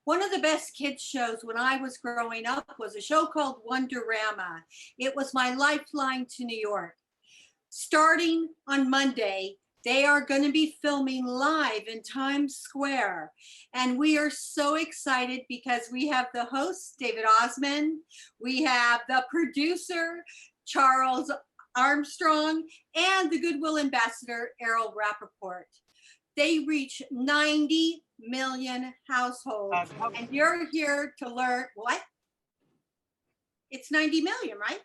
One of the best kids shows when I was growing up was a show called Wonderama. It was my lifeline to New York. Starting on Monday, they are going to be filming live in Times Square. And we are so excited because we have the host, David Osmond. We have the producer, Charles Armstrong, and the Goodwill Ambassador, Errol Rappaport. They reach 90 million households. And you're here to learn what? It's 90 million, right?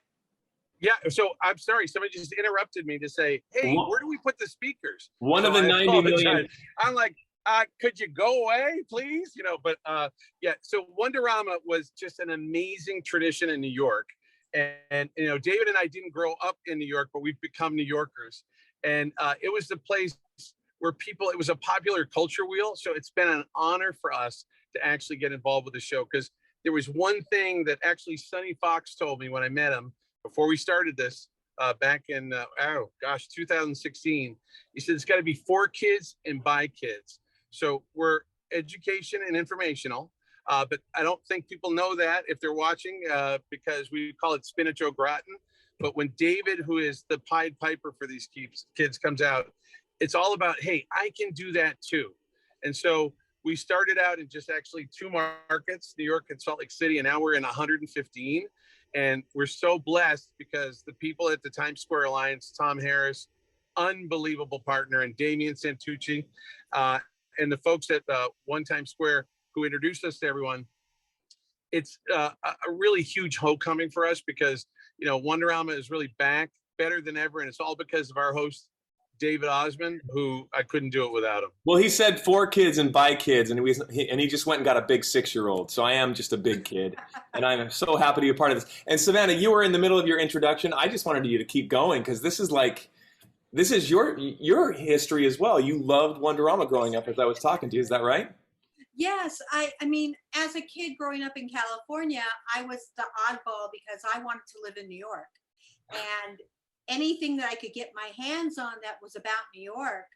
Yeah, so I'm sorry, somebody just interrupted me to say, hey, where do we put the speakers? One so of the 90 million. I'm like, could you go away, please? You know, but yeah, so Wonderama was just an amazing tradition in New York. And you know, David and I didn't grow up in New York, but we've become New Yorkers. And it was the place where it was a popular culture wheel. So it's been an honor for us to actually get involved with the show, because there was one thing that actually Sonny Fox told me when I met him before we started this back in, 2016. He said, it's got to be for kids and by kids. So we're education and informational, but I don't think people know that if they're watching, because we call it spinach au gratin. But when David, who is the Pied Piper for these kids, comes out, it's all about, hey, I can do that too. And so we started out in just actually 2 markets, New York and Salt Lake City, and now we're in 115. And we're so blessed because the people at the Times Square Alliance, Tom Harris, unbelievable partner, and Damian Santucci, and the folks at One Times Square who introduced us to everyone. It's a really huge homecoming for us because, you know, Wonderama is really back better than ever. And it's all because of our host, David Osmond, who I couldn't do it without him. Well, he said 4 kids and by kids, and he just went and got a big 6-year-old. So I am just a big kid, and I'm so happy to be a part of this. And Savannah, you were in the middle of your introduction. I just wanted you to keep going because this is your history as well. You loved Wonderama growing up, as I was talking to you. Is that right? Yes, I mean, as a kid growing up in California, I was the oddball because I wanted to live in New York. And anything that I could get my hands on that was about New York,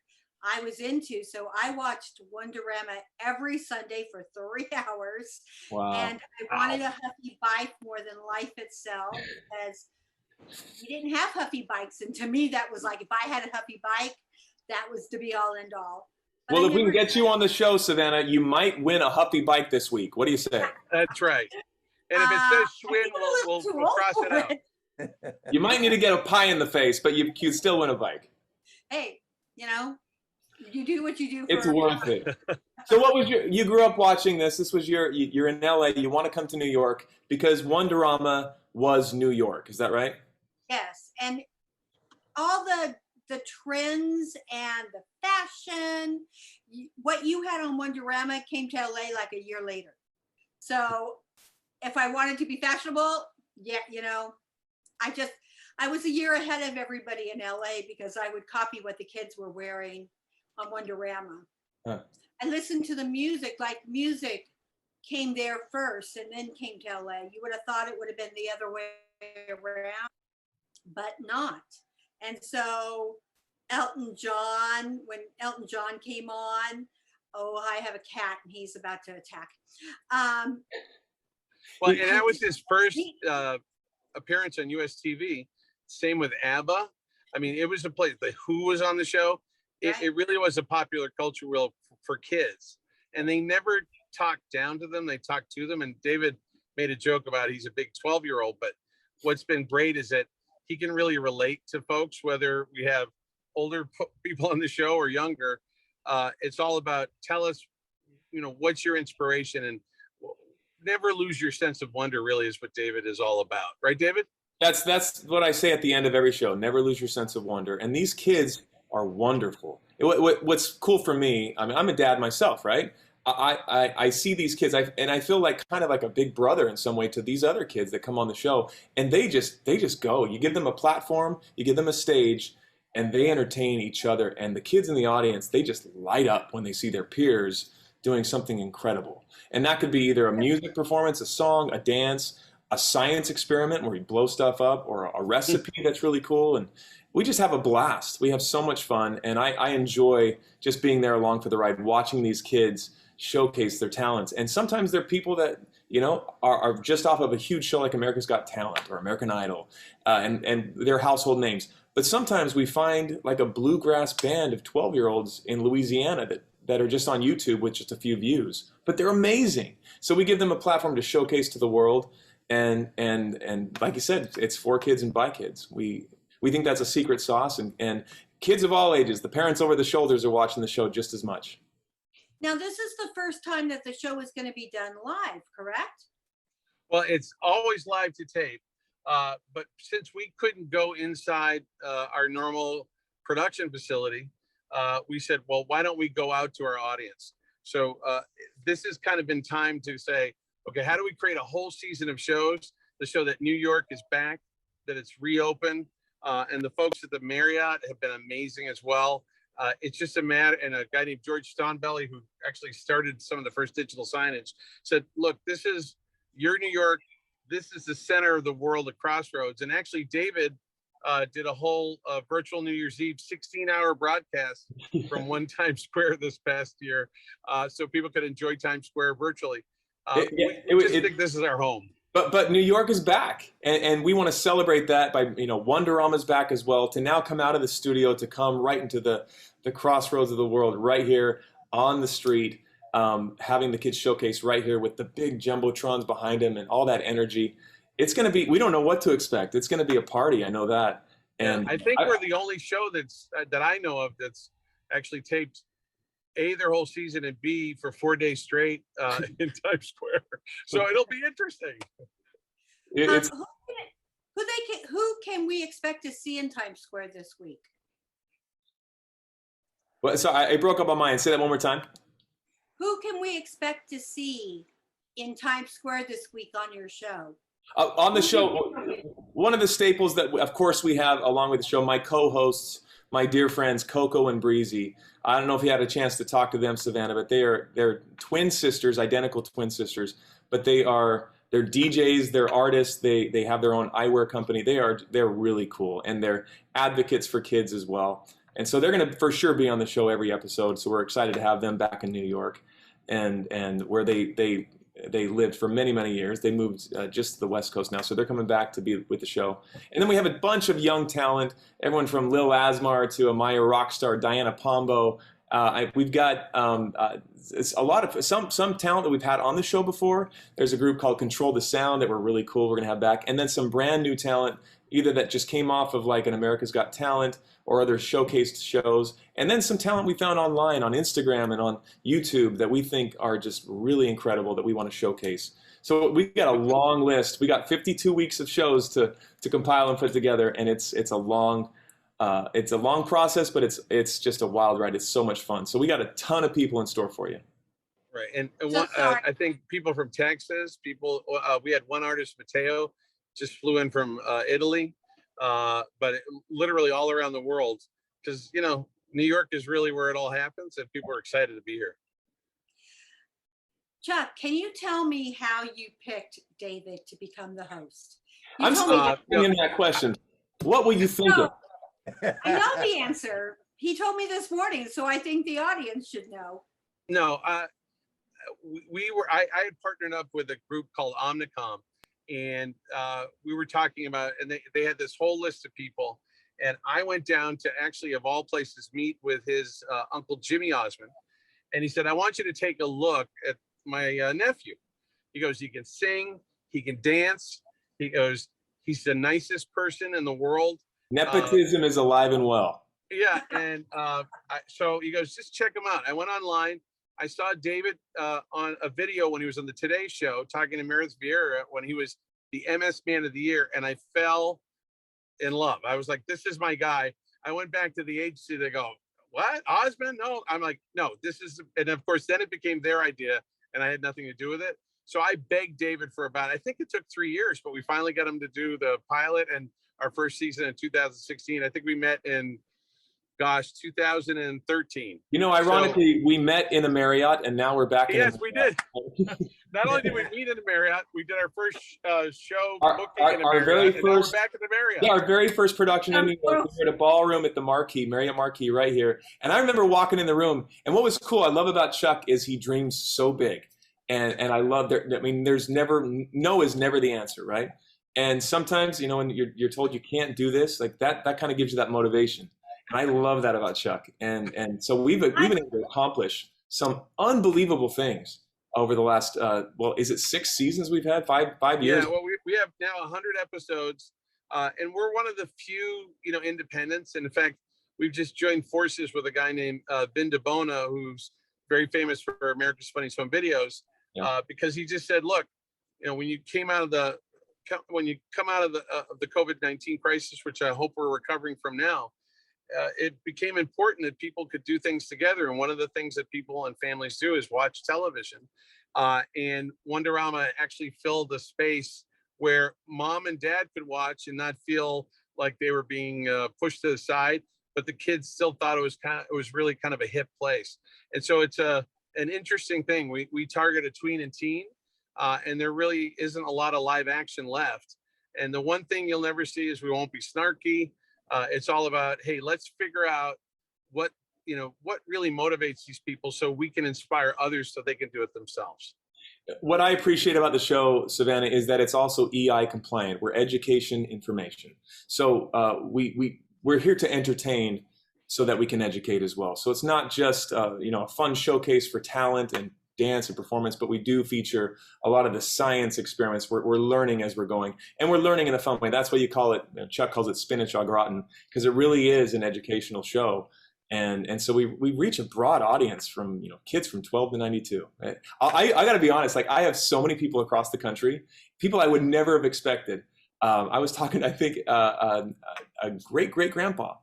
I was into. So I watched Wonderama every Sunday for 3 hours. Wow. And I wanted a Huffy bike more than life itself, because we didn't have Huffy bikes. And to me, that was like, if I had a Huffy bike, that was the be all end all. But well, if we can get you on the show, Savannah, you might win a Huffy bike this week. What do you say? That's right. And if it says Schwinn, we'll cross it out. You might need to get a pie in the face, but you still win a bike. Hey, you know, you do what you do. It's worth it. So what was you grew up watching this. This was you're in LA. You want to come to New York because Wonderama was New York. Is that right? Yes. And all the trends and the fashion, what you had on Wonderama came to LA like a year later. So if I wanted to be fashionable, yeah, you know, I was a year ahead of everybody in LA because I would copy what the kids were wearing on Wonderama. Huh. I listened to the music, like music came there first and then came to LA. You would have thought it would have been the other way around, but not. And so Elton John, when Elton John came on, oh, I have a cat and he's about to attack. Well, and that was his first appearance on US TV. Same with ABBA. I mean, it was a place, the Who was on the show. It really was a popular culture wheel for kids. And they never talked down to them. They talked to them. And David made a joke about he's a big 12-year-old. But what's been great is that he can really relate to folks, whether we have older people on the show or younger. It's all about, tell us, you know, what's your inspiration, and never lose your sense of wonder really is what David is all about. Right, David? That's what I say at the end of every show. Never lose your sense of wonder. And these kids are wonderful. What's cool for me, I mean, I'm a dad myself, right? I see these kids, and I feel like kind of like a big brother in some way to these other kids that come on the show, and they just go. You give them a platform, you give them a stage, and they entertain each other. And the kids in the audience, they just light up when they see their peers doing something incredible. And that could be either a music performance, a song, a dance, a science experiment where we blow stuff up, or a recipe that's really cool. And we just have a blast. We have so much fun, and I enjoy just being there along for the ride, watching these kids showcase their talents. And sometimes they're people that, you know, are just off of a huge show like America's Got Talent or American Idol, and they're household names. But sometimes we find like a bluegrass band of 12-year-olds in Louisiana that are just on YouTube with just a few views, but they're amazing. So we give them a platform to showcase to the world. And like you said, it's for kids and by kids. We think that's a secret sauce, and kids of all ages, the parents over the shoulders are watching the show just as much. Now, this is the first time that the show is going to be done live, correct? Well, it's always live to tape, but since we couldn't go inside our normal production facility, we said, well, why don't we go out to our audience? So this has kind of been time to say, okay, how do we create a whole season of shows to show that New York is back, that it's reopened, and the folks at the Marriott have been amazing as well. It's just a matter, and a guy named George Stonebelly, who actually started some of the first digital signage, said, look, this is your New York. This is the center of the world at Crossroads. And actually, David did a whole virtual New Year's Eve 16-hour broadcast from One Times Square this past year, so people could enjoy Times Square virtually. We just think this is our home. But New York is back, and we want to celebrate that by, you know, Wonderama's back as well, to now come out of the studio, to come right into the crossroads of the world, right here on the street, having the kids showcase right here with the big jumbotrons behind them and all that energy. It's going to be, we don't know what to expect. It's going to be a party, I know that. And yeah, I think we're the only show that I know of that's actually taped A, their whole season, and B, for 4 days straight in Times Square. So it'll be interesting. Who can we expect to see in Times Square this week? Well, so I broke up on mine. Say that one more time. Who can we expect to see in Times Square this week on your show? On the show, one of the staples that, of course, we have along with the show, my co-hosts, my dear friends, Coco and Breezy. I don't know if you had a chance to talk to them, Savannah, but they're twin sisters, identical twin sisters, but they're DJs, they're artists, they have their own eyewear company. They're really cool, and they're advocates for kids as well. And so they're going to for sure be on the show every episode. So we're excited to have them back in New York, and where they lived for many, many years. They moved just to the West Coast now, so they're coming back to be with the show. And then we have a bunch of young talent, everyone from Lil Asmar to Amaya Rockstar, Diana Pombo. We've got a lot of some talent that we've had on the show before. There's a group called Control the Sound that we're really cool. We're going to have back, and then some brand new talent, either that just came off of like an America's Got Talent or other showcased shows, and then some talent we found online on Instagram and on YouTube that we think are just really incredible that we want to showcase. So we've got a long list. We got 52 weeks of shows to compile and put together, and it's a long process, but it's just a wild ride. It's so much fun. So we got a ton of people in store for you. Right, and I think people from Texas, we had one artist, Matteo, just flew in from Italy, but literally all around the world, because you know New York is really where it all happens, and people are excited to be here. Chuck, can you tell me how you picked David to become the host? I'm still asking that question. What will you think of? I know the answer. He told me this morning, so I think the audience should know. No, I had partnered up with a group called Omnicom, and we were talking about, and they had this whole list of people, and I went down to actually, of all places, meet with his uncle Jimmy Osmond, and he said, I want you to take a look at my nephew. He goes, he can sing, he can dance. He goes, he's the nicest person in the world. Nepotism is alive and well. Yeah, and so he goes, just check him out. I went online. I saw David on a video when he was on the Today Show talking to Meredith Vieira when he was the MS Man of the Year, and I fell in love. I was like, this is my guy. I went back to the agency. They go, what? Osmond? No. I'm like, no, this is, and of course, then it became their idea, and I had nothing to do with it. So I begged David for about, I think it took 3 years, but we finally got him to do the pilot and our first season in 2016. I think we met in gosh, 2013. You know, ironically, we met in a Marriott, and now we're back in Yes, a we Marriott. did. Not only did we meet in the Marriott, we did our first show Our- booking in the our Marriott, very and now we're first- back in the Marriott. Yeah, our very first production in New York, we were at a ballroom at the Marquis, Marriott Marquis, right here. And I remember walking in the room, and what was cool, I love about Chuck is he dreams so big, and I love that. I mean, there's never no is never the answer, right? And sometimes, you know, when you're told you can't do this, like that kind of gives you that motivation. And I love that about Chuck. And so we've been able to accomplish some unbelievable things over the last, well, is it 6 seasons we've had? Five years? Yeah, well, we have now 100 episodes, and we're one of the few, you know, independents. And in fact, we've just joined forces with a guy named Vin DeBona, who's very famous for America's Funniest Home Videos, because he just said, look, you know, when you come out of the COVID-19 crisis, which I hope we're recovering from now, it became important that people could do things together. And one of the things that people and families do is watch television. And Wonderama actually filled a space where mom and dad could watch and not feel like they were being pushed to the side, but the kids still thought it was really kind of a hip place. And so it's an interesting thing. We target a tween and teen, and there really isn't a lot of live action left. And the one thing you'll never see is we won't be snarky. It's all about, hey, let's figure out what really motivates these people so we can inspire others so they can do it themselves. What I appreciate about the show, Savannah, is that it's also EI compliant. We're education information. So we're here to entertain so that we can educate as well. So it's not just a fun showcase for talent and dance and performance, but we do feature a lot of the science experiments. We're learning as we're going, and we're learning in a fun way. That's why you call it, Chuck calls it spinach au gratin, because it really is an educational show. And so we reach a broad audience from, kids from 12 to 92. Right? I got to be honest, like I have so many people across the country, people I would never have expected. I was talking, I think, a great-grandpa,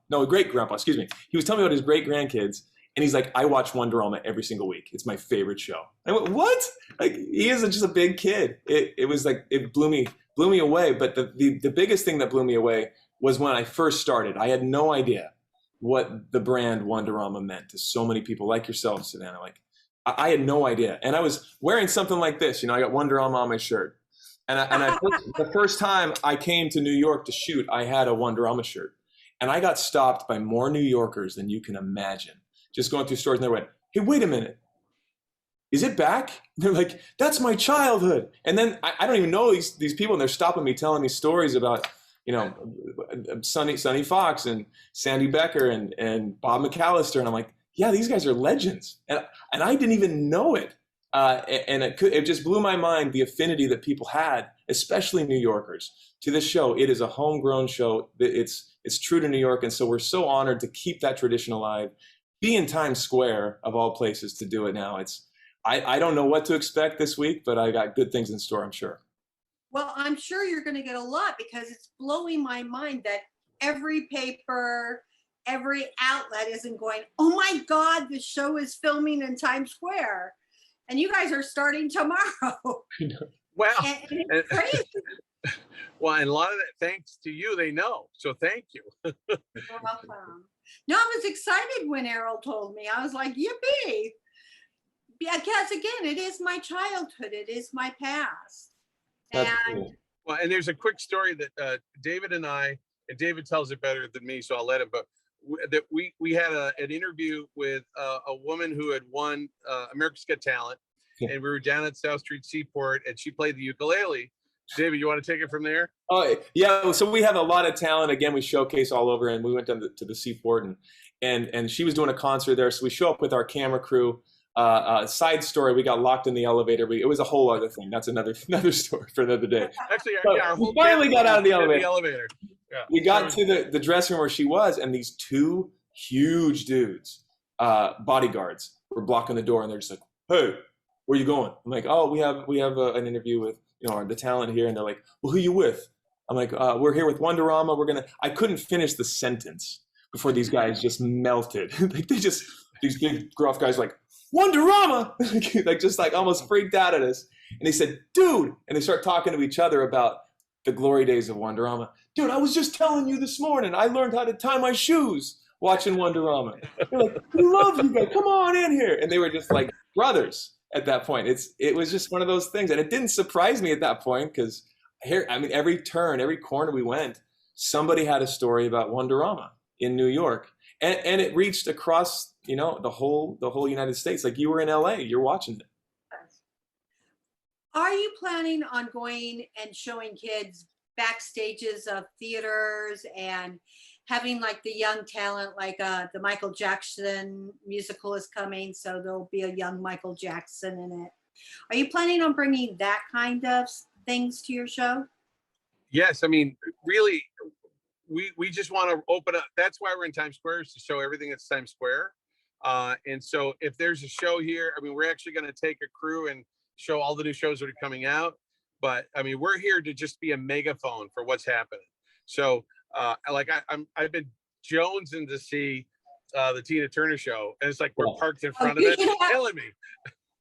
excuse me. He was telling me about his great-grandkids. And he's like, I watch Wonderama every single week. It's my favorite show. I went, what? Like, he is just a big kid. It was like, it blew me away. But the biggest thing that blew me away was when I first started. I had no idea what the brand Wonderama meant to so many people like yourself, Savannah. Like, I had no idea. And I was wearing something like this. I got Wonderama on my shirt. And the first time I came to New York to shoot, I had a Wonderama shirt. And I got stopped by more New Yorkers than you can imagine. Just going through stores, and they went, hey, wait a minute. Is it back? And they're like, that's my childhood. And then I don't even know these people, and they're stopping me, telling me stories about, Sonny Fox and Sandy Becker and Bob McAllister. And I'm like, yeah, these guys are legends. And I didn't even know it. And it just blew my mind, the affinity that people had, especially New Yorkers, to this show. It is a homegrown show. It's true to New York. And so we're so honored to keep that tradition alive. Be in Times Square, of all places, to do it now. I don't know what to expect this week, but I got good things in store, I'm sure. Well, I'm sure you're going to get a lot, because it's blowing my mind that every paper, every outlet isn't going, oh my God, the show is filming in Times Square. And you guys are starting tomorrow. Well, and it's crazy. Well, and a lot of that, thanks to you, they know. So thank you. You're welcome. No, I was excited when Errol told me. I was like, yippee. Because again, it is my childhood. It is my past. That's and cool. Well, and there's a quick story that David and David tells it better than me, so I'll let him, but we had an interview with a woman who had won America's Got Talent, and we were down at South Street Seaport, and she played the ukulele. David, you want to take it from there? Oh, yeah. So we have a lot of talent. Again, we showcase all over, and we went down to the Seaport, and she was doing a concert there. So we show up with our camera crew. Side story, we got locked in the elevator. It was a whole other thing. That's another story for another day. Actually, we finally got out of the elevator. Yeah. We got to the dressing room where she was, and these two huge dudes, bodyguards, were blocking the door, and they're just like, hey, where you going? I'm like, oh, we have an interview with the talent here. And they're like, well, who you with? I'm like, we're here with Wonderama. I couldn't finish the sentence before these guys just melted. Like these big gruff guys like, Wonderama, like almost freaked out at us. And they said, dude, and they start talking to each other about the glory days of Wonderama. Dude, I was just telling you this morning, I learned how to tie my shoes watching Wonderama. They're like, we love you guys. Come on in here. And they were just like brothers at that point. It was just one of those things. And it didn't surprise me at that point because here, I mean, every turn, every corner we went, somebody had a story about Wonderama in New York. And it reached across, you know, the whole United States. Like you were in LA, you're watching it. Are you planning on going and showing kids backstages of theaters and having like the young talent, like the Michael Jackson musical is coming, so there'll be a young Michael Jackson in it. Are you planning on bringing that kind of things to your show? Yes, I mean, really, we just want to open up. That's why we're in Times Square, is to show everything at Times Square. And so if there's a show here, I mean, we're actually going to take a crew and show all the new shows that are coming out. But I mean, we're here to just be a megaphone for what's happening. So like I've been jonesing to see the Tina Turner show, and it's like we're parked in front of it. It's killing me.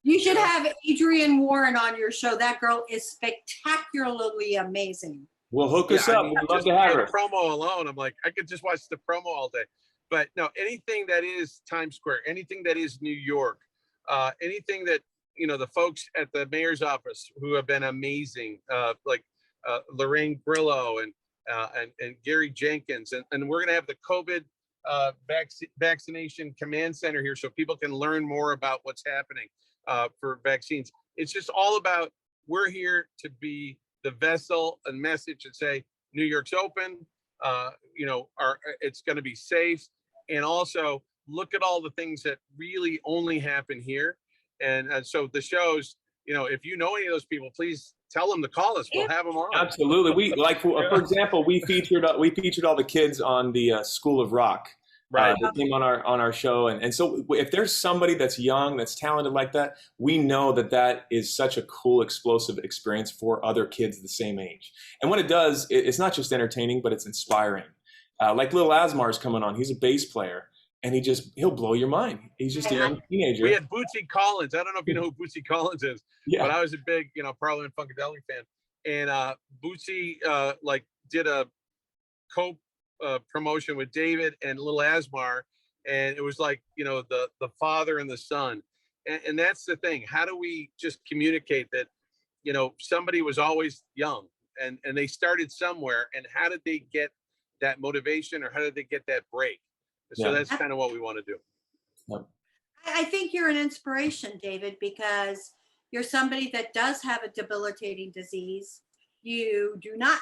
You should have Adrienne Warren on your show. That girl is spectacularly amazing. Well, hook us up. I mean, We'd love to have her. Promo alone, I'm like, I could just watch the promo all day. But no, anything that is Times Square, anything that is New York, anything that, you know, the folks at the mayor's office who have been amazing, like Lorraine Grillo and Gary Jenkins, and we're gonna have the COVID vaccination command center here, so people can learn more about what's happening for vaccines. It's just all about, we're here to be the vessel and message and say New York's open, you know, it's going to be safe, and also look at all the things that really only happen here. And so the shows, you know, if you know any of those people, please tell them to call us. We'll have them on. Absolutely. We like, for example, we featured all the kids on the School of Rock. Right. They came on our show, and so if there's somebody that's young, that's talented like that, we know that is such a cool, explosive experience for other kids the same age. And what it does, it's not just entertaining, but it's inspiring. Like Lil Asmar's coming on. He's a bass player, and he'll blow your mind. He's just a young teenager. We had Bootsy Collins. I don't know if you know who Bootsy Collins is, but I was a big, you know, Parliament Funkadelic fan. And Bootsy like did a promotion with David and Lil Asmar, and it was like, you know, the father and the son, and that's the thing. How do we just communicate that, you know, somebody was always young and they started somewhere, and how did they get that motivation, or how did they get that break? So that's kind of what we want to do. I think you're an inspiration, David, because you're somebody that does have a debilitating disease. You do not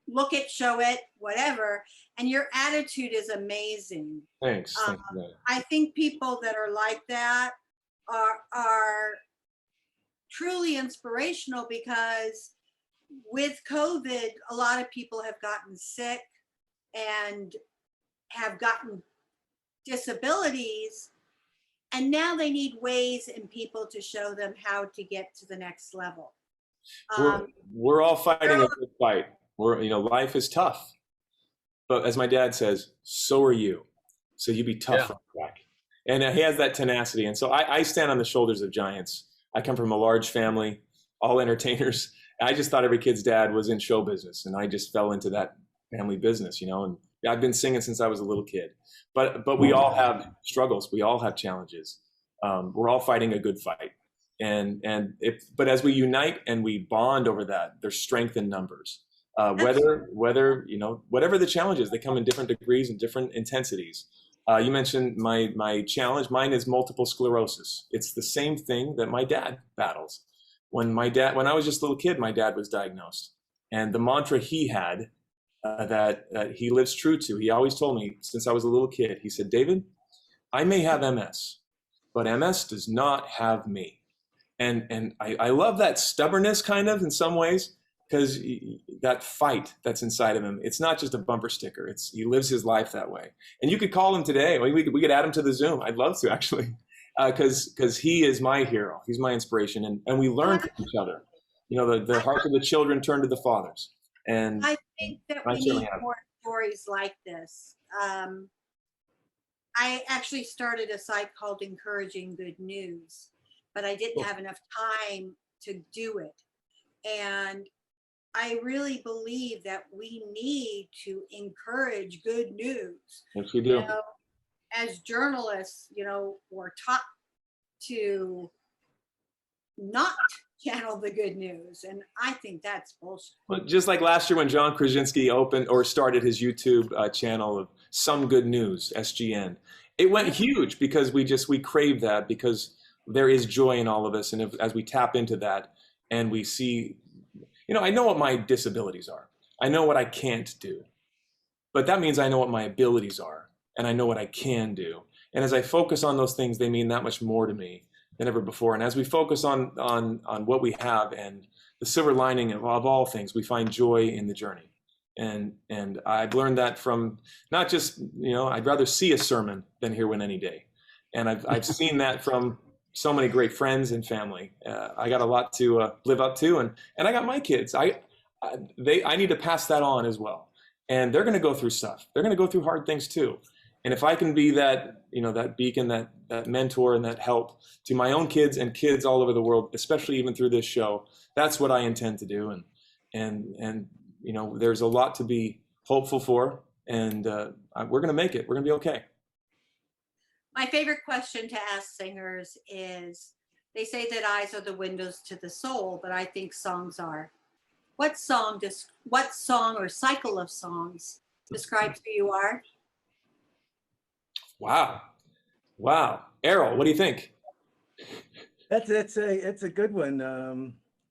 look it, show it, whatever, and your attitude is amazing. Thanks. I think people that are like that are truly inspirational, because with COVID, a lot of people have gotten sick and have gotten disabilities, and now they need ways and people to show them how to get to the next level. We're all fighting a good fight. You know, life is tough, but as my dad says, so are you. So you be tough on the back. And he has that tenacity. And so I stand on the shoulders of giants. I come from a large family, all entertainers. I just thought every kid's dad was in show business, and I just fell into that family business, you know. And I've been singing since I was a little kid. But we all have struggles. We all have challenges. We're all fighting a good fight. But as we unite and we bond over that, there's strength in numbers. Whether you know, whatever the challenges, they come in different degrees and different intensities. You mentioned my challenge. Mine is multiple sclerosis. It's the same thing that my dad battles. When I was just a little kid, my dad was diagnosed, and the mantra he had that he lives true to. He always told me since I was a little kid. He said, "David, I may have MS, but MS does not have me." And I love that stubbornness, kind of, in some ways. Because that fight that's inside of him, it's not just a bumper sticker. He lives his life that way. And you could call him today. We could add him to the Zoom. I'd love to, actually, because he is my hero. He's my inspiration, and we learn from each other. You know, the hearts of the children turn to the fathers. And I think that we need more stories like this. I actually started a site called Encouraging Good News, but I didn't have enough time to do it. And I really believe that we need to encourage good news. Yes, we You do. know, as journalists, we're taught to not channel the good news. And I think that's bullshit. Well, just like last year when John Krasinski opened or started his YouTube channel of Some Good News, SGN, it went huge because we crave that, because there is joy in all of us. And as we tap into that and we see, I know what my disabilities are. I know what I can't do, but that means I know what my abilities are and I know what I can do. And as I focus on those things, they mean that much more to me than ever before. And as we focus on what we have and the silver lining of all things, we find joy in the journey. And I've learned that from not just, I'd rather see a sermon than hear one any day. And I've seen that from so many great friends and family. I got a lot to live up to, and I got my kids. I need to pass that on as well. And they're going to go through stuff. They're going to go through hard things too. And if I can be that, that beacon, that mentor, and that help to my own kids and kids all over the world, especially even through this show, that's what I intend to do. And there's a lot to be hopeful for, and we're going to make it. We're going to be okay. My favorite question to ask singers is, they say that eyes are the windows to the soul, but I think songs are. What song or cycle of songs describes who you are? Wow. Errol, what do you think? That's a good one.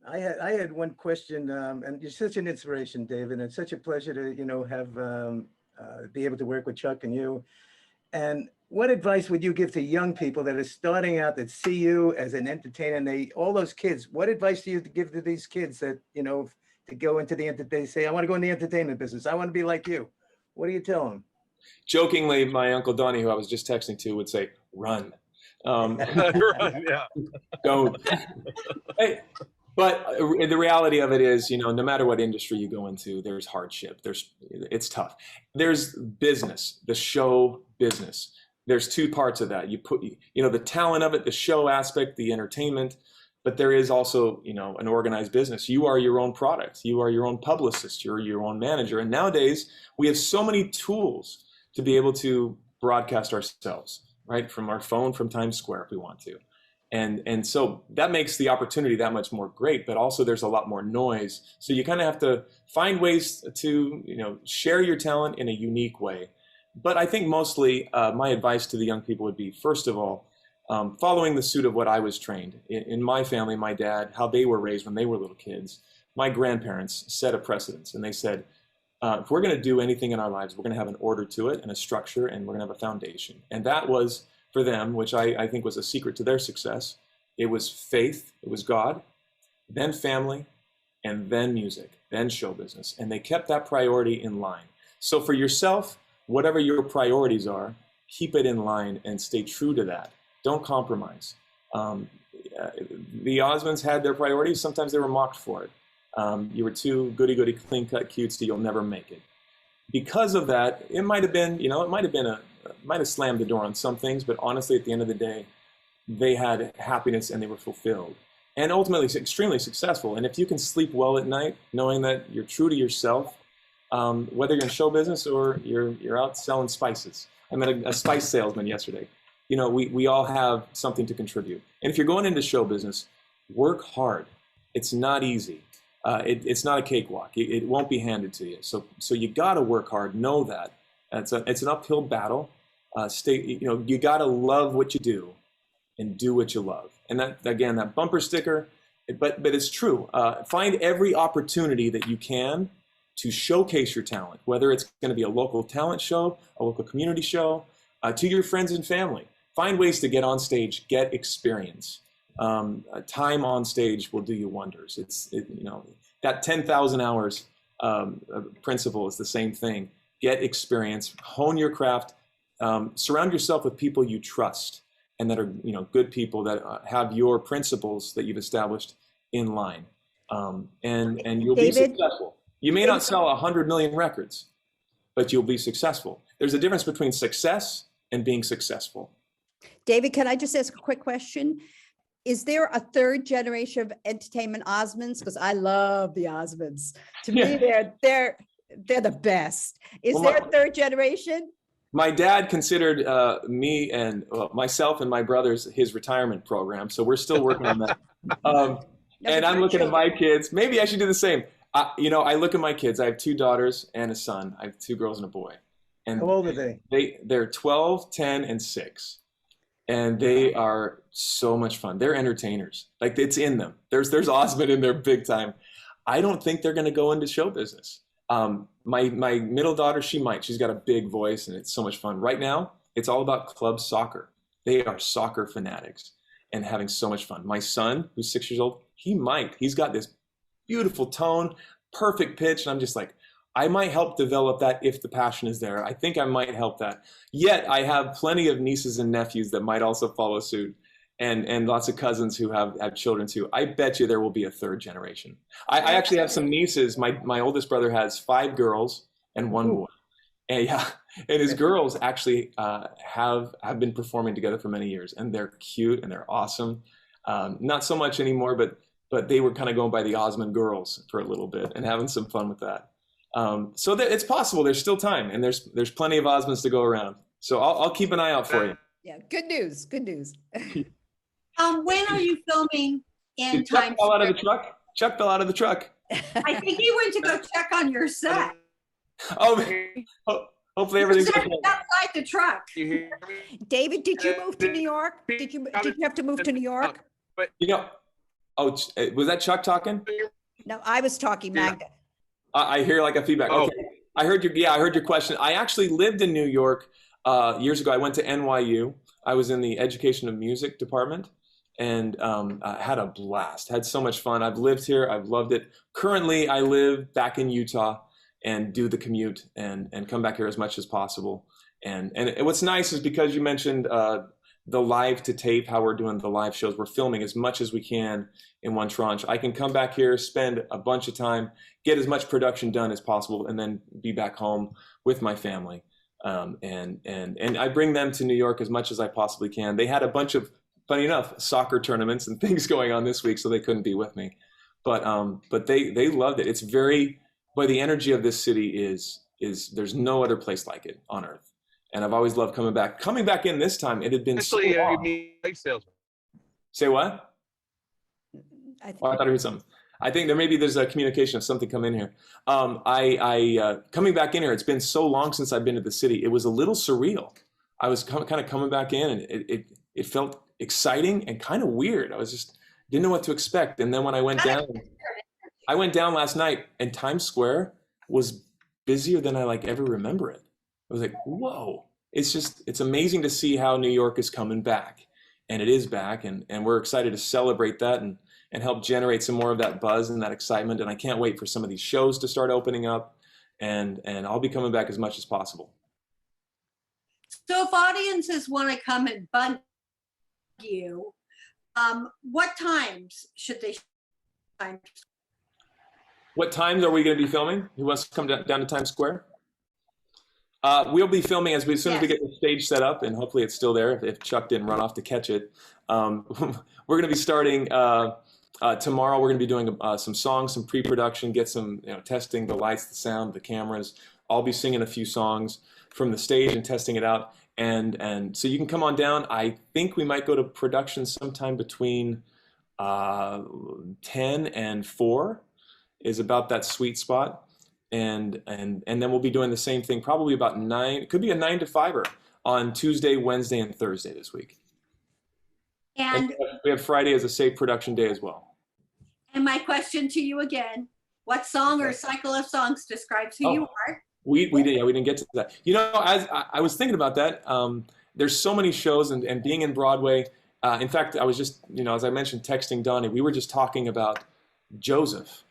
I had one question, and you're such an inspiration, David, and it's such a pleasure to have be able to work with Chuck and you. And what advice would you give to young people that are starting out, that see you as an entertainer, and all those kids? What advice do you give to these kids that to go into they say, I want to go in the entertainment business, I want to be like you? What do you tell them? Jokingly, my Uncle Donnie, who I was just texting to, would say, run. Yeah. Don't. Hey, but the reality of it is, no matter what industry you go into, there's hardship. It's tough. There's business, the show business. There's two parts of that. You put, the talent of it, the show aspect, the entertainment, but there is also, an organized business. You are your own product. You are your own publicist. You're your own manager. And nowadays we have so many tools to be able to broadcast ourselves, right? From our phone, from Times Square, if we want to. And so that makes the opportunity that much more great, but also there's a lot more noise. So you kind of have to find ways to, share your talent in a unique way. But I think mostly my advice to the young people would be, first of all, following the suit of what I was trained. In my family, my dad, how they were raised when they were little kids, my grandparents set a precedence, and they said, if we're going to do anything in our lives, we're going to have an order to it and a structure, and we're going to have a foundation. And that was, for them, which I think was a secret to their success, it was faith, it was God, then family, and then music, then show business. And they kept that priority in line. So for yourself, whatever your priorities are, keep it in line and stay true to that. Don't compromise. The Osmonds had their priorities. Sometimes they were mocked for it. You were too goody-goody, clean-cut cutesy, you'll never make it. Because of that, it might have been, might have slammed the door on some things, but honestly, at the end of the day, they had happiness and they were fulfilled. And ultimately, extremely successful. And if you can sleep well at night, knowing that you're true to yourself, whether you're in show business or you're out selling spices. I met a spice salesman yesterday. We all have something to contribute. And if you're going into show business, work hard. It's not easy. It's not a cakewalk. It won't be handed to you. So you got to work hard. Know that. It's an uphill battle. You got to love what you do and do what you love. And that, again, that bumper sticker, but it's true. Find every opportunity that you can to showcase your talent, whether it's going to be a local talent show, a local community show, to your friends and family. Find ways to get on stage, get experience. Time on stage will do you wonders. That 10,000 hours principle is the same thing. Get experience, hone your craft, surround yourself with people you trust and that are good people that have your principles that you've established in line, and you'll be successful. You may not sell 100 million records, but you'll be successful. There's a difference between success and being successful. David, can I just ask a quick question? is there a third generation of entertainment Osmonds? Because I love the Osmonds. To me, they're the best. Is Well, there a third generation? My dad considered me and myself and my brothers his retirement program, so we're still working on that. And I'm looking at my kids. Maybe I should do the same. You know, I look at my kids. I have 2 daughters and a son. I have 2 girls and a boy. And How old are they? They're 12, 10, and 6. And they are so much fun. They're entertainers. Like, it's in them. There's Osmond in there big time. I don't think they're going to go into show business. My middle daughter, she might. She's got a big voice, and it's so much fun. Right now, it's all about club soccer. They are soccer fanatics and having so much fun. My son, who's 6 years old, he might. He's got this beautiful tone, perfect pitch, and I'm just like, I might help develop that if the passion is there. I think I might help that. Yet I have plenty of nieces and nephews that might also follow suit, and lots of cousins who have children too. I bet you there will be a third generation. I actually have some nieces. My oldest brother has 5 girls and 1 boy. And yeah, and his girls actually have been performing together for many years, and they're cute and they're awesome. Not so much anymore, but they were kind of going by the Osmond girls for a little bit and having some fun with that. So that it's possible. There's still time, and there's plenty of Osmonds to go around. So I'll keep an eye out for you. Yeah, good news. Good news. When are you filming in Did Chuck Times fell out of the Square? truck? Chuck fell out of the truck. I think he went to go check on your set. Oh, hopefully everything's Your set okay. is outside the truck. You hear me? David, did you move to New York? Did you have to move to New York? You know, was that Chuck talking? No, I was talking, Magda. I hear like a feedback. Oh. Okay. I heard your question. I actually lived in New York years ago. I went to NYU. I was in the education of music department, and had a blast. Had so much fun. I've lived here. I've loved it. Currently, I live back in Utah and do the commute and come back here as much as possible. And what's nice is because you mentioned the live to tape, how we're doing the live shows. We're filming as much as we can in one tranche. I can come back here, spend a bunch of time, get as much production done as possible, and then be back home with my family. And I bring them to New York as much as I possibly can. They had a bunch of, funny enough, soccer tournaments and things going on this week, so they couldn't be with me. But they loved it. It's very, but the energy of this city is there's no other place like it on earth. And I've always loved coming back. Coming back in this time, it had been Especially so long. life salesman. Say what? I Oh, I thought I heard something. I think there's a communication of something come in here. Coming back in here, it's been so long since I've been to the city. It was a little surreal. I was kind of coming back in, and it felt exciting and kind of weird. I was just didn't know what to expect. And then when I went down last night, and Times Square was busier than I ever remember it. I was like, whoa! It's amazing to see how New York is coming back, and it is back, and we're excited to celebrate that and help generate some more of that buzz and that excitement. And I can't wait for some of these shows to start opening up, and I'll be coming back as much as possible. So if audiences want to come and bug you, what times should they? What times are we going to be filming? Who wants to come down to Times Square? We'll be filming as soon as we get the stage set up, and hopefully it's still there if Chuck didn't run off to catch it. We're going to be starting tomorrow. We're going to be doing some songs, some pre-production, get some testing the lights, the sound, the cameras. I'll be singing a few songs from the stage and testing it out. And so you can come on down. I think we might go to production sometime between 10 and 4 is about that sweet spot. And then we'll be doing the same thing, probably about 9. It could be a 9 to 5er on Tuesday, Wednesday, and Thursday this week. And we have Friday as a safe production day as well. And my question to you again, what song or cycle of songs describes who you are? We didn't get to that. As I was thinking about that, there's so many shows and being in Broadway. In fact, I was just, as I mentioned, texting Donnie, we were just talking about Joseph.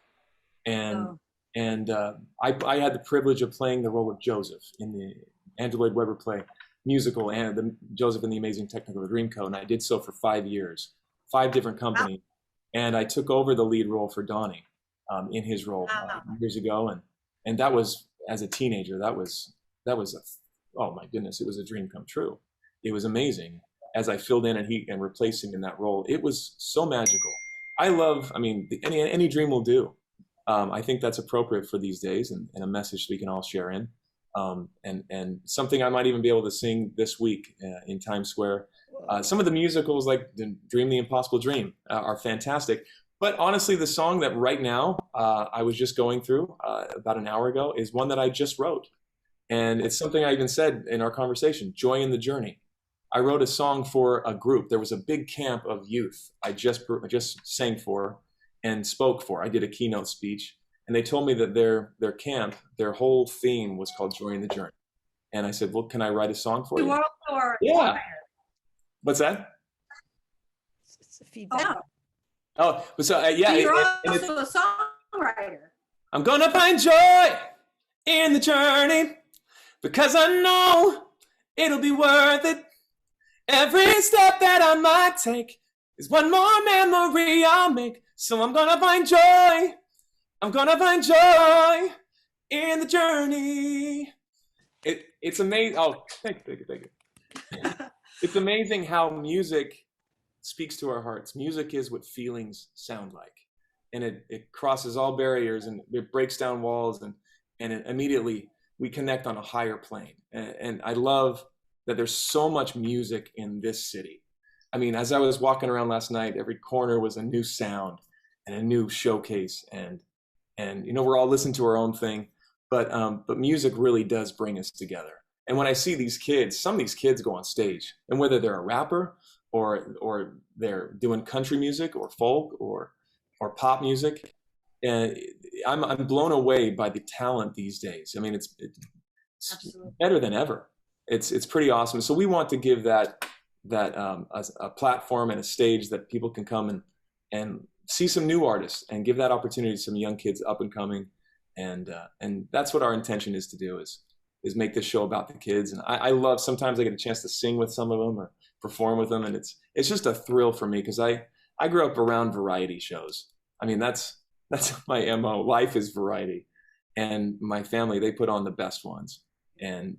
And I had the privilege of playing the role of Joseph in the Andrew Lloyd Webber play musical and the Joseph and the Amazing Technicolor Dreamcoat, and I did so for 5 years, 5 different companies, and I took over the lead role for Donnie in his role years ago, and that was as a teenager. That was oh my goodness, it was a dream come true. It was amazing, as I filled in and replaced him in that role. It was so magical. I love, I mean, any dream will do. I think that's appropriate for these days, and a message we can all share in. And something I might even be able to sing this week in Times Square. Some of the musicals like Dream the Impossible Dream are fantastic. But honestly, the song that right now I was just going through about an hour ago is one that I just wrote. And it's something I even said in our conversation, Joy in the Journey. I wrote a song for a group. There was a big camp of youth I just sang for and spoke for. I did a keynote speech. And they told me that their camp, their whole theme was called Joy in the Journey. And I said, well, can I write a song for you? You also are a Yeah. songwriter. What's that? It's a feedback. Oh, so yeah. You're and also a songwriter. I'm gonna find joy in the journey because I know it'll be worth it. Every step that I might take is one more memory I'll make. So I'm gonna find joy. I'm gonna find joy in the journey. It's amazing. Oh, thank you. It's amazing how music speaks to our hearts. Music is what feelings sound like. And it crosses all barriers and it breaks down walls and immediately we connect on a higher plane. And I love that there's so much music in this city. I mean, as I was walking around last night, every corner was a new sound and a new showcase. And you know, we're all listening to our own thing, but music really does bring us together. And when I see these kids, some of these kids go on stage, and whether they're a rapper or they're doing country music or folk or pop music, and I'm blown away by the talent these days. I mean, it's better than ever. It's pretty awesome. So we want to give that a platform and a stage that people can come and see some new artists and give that opportunity to some young kids up and coming. And that's what our intention is to do is make this show about the kids. And I love, sometimes I get a chance to sing with some of them or perform with them. And it's just a thrill for me because I grew up around variety shows. I mean, that's my MO. Life is variety. And my family, they put on the best ones. And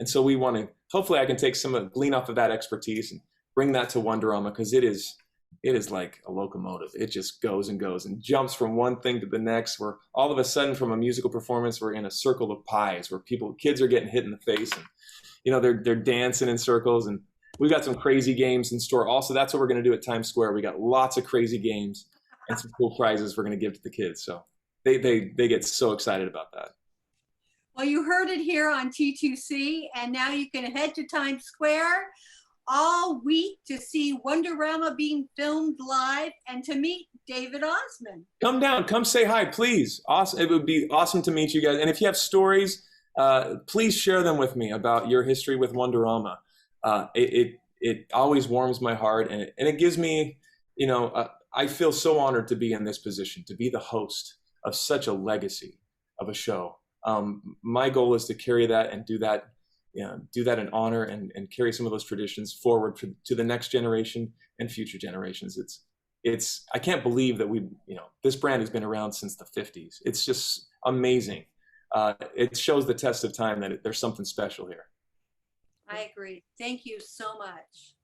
so we want to, hopefully I can take glean off of that expertise and bring that to Wonderama, because it is like a locomotive. It just goes and goes and jumps from one thing to the next, where all of a sudden from a musical performance, we're in a circle of pies where kids are getting hit in the face and, you know, they're dancing in circles, and we've got some crazy games in store. Also, that's what we're going to do at Times Square. We got lots of crazy games and some cool prizes we're going to give to the kids. So they get so excited about that. Well, you heard it here on T2C, and now you can head to Times Square all week to see Wonderama being filmed live and to meet David Osmond. Come down, come say hi, please. Awesome. It would be awesome to meet you guys. And if you have stories, please share them with me about your history with Wonderama. It always warms my heart, and it gives me, you know, I feel so honored to be in this position, to be the host of such a legacy of a show. My goal is to carry that and do that in honor and carry some of those traditions forward to the next generation and future generations. I can't believe that this brand has been around since the 50s. It's just amazing. It shows the test of time that there's something special here. I agree. Thank you so much.